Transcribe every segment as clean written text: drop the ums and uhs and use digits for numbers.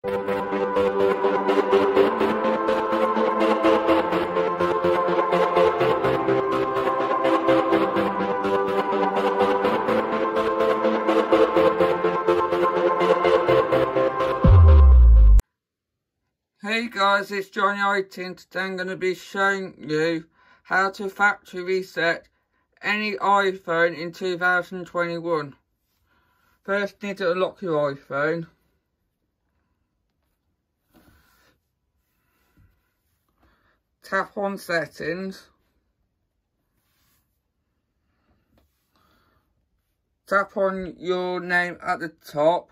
Hey guys, it's Johnny18. Today I'm going to be showing you how to factory reset any iPhone in 2021. First, you need to unlock your iPhone. Tap on Settings. Tap on your name at the top.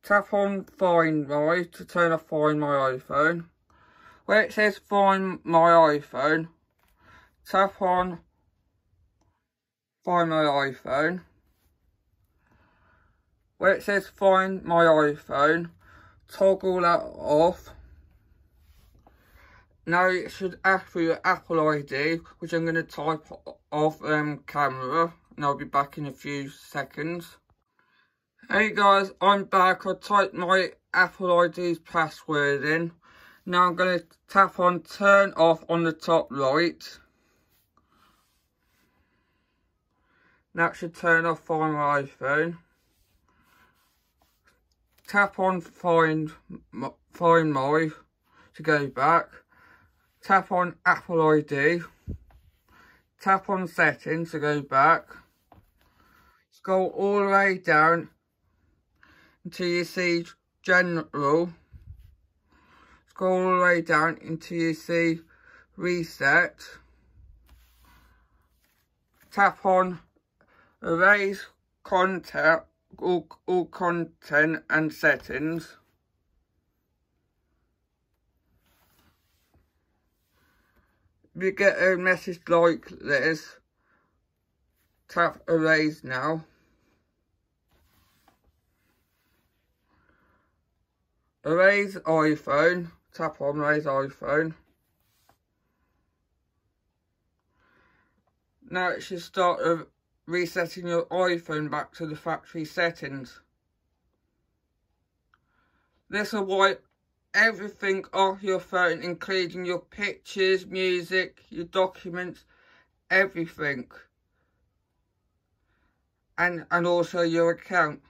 Tap on Find My to turn off Find My iPhone. Where it says Find My iPhone, tap on Find My iPhone. Where it says Find My iPhone, toggle that off. Now it should ask for your Apple ID, which I'm going to type off camera, and I'll be back in a few seconds. Hey guys, I'm back. I typed my Apple ID's password in. Now I'm going to tap on Turn Off on the top right. That should turn off Find My iPhone. Tap on Find My to go back. Tap on Apple ID. Tap on Settings to go back. Scroll all the way down until you see General. Scroll all the way down until you see Reset. Tap on Erase Content, all content and settings. If you get a message like this, tap Erase now. Erase iPhone. Tap on Erase iPhone. Now it should start resetting your iPhone back to the factory settings. This will wipe everything off your phone, including your pictures, music, your documents, everything. And also your account.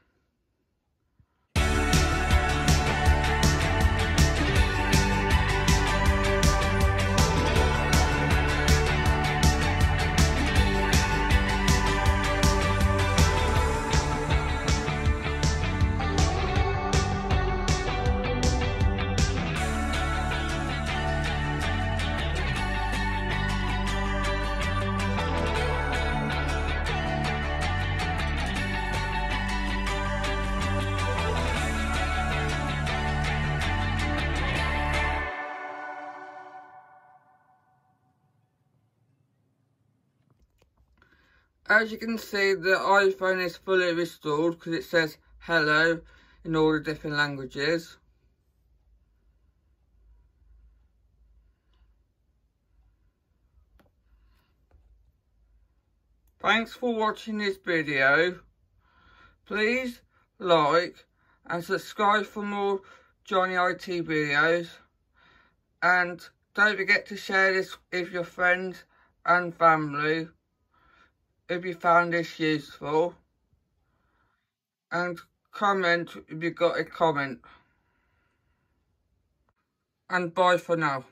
As you can see, the iPhone is fully restored because it says hello in all the different languages. Thanks for watching this video. Please like and subscribe for more Johnny IT videos. And don't forget to share this with your friends and family if you found this useful, and comment if you got a comment, and bye for now.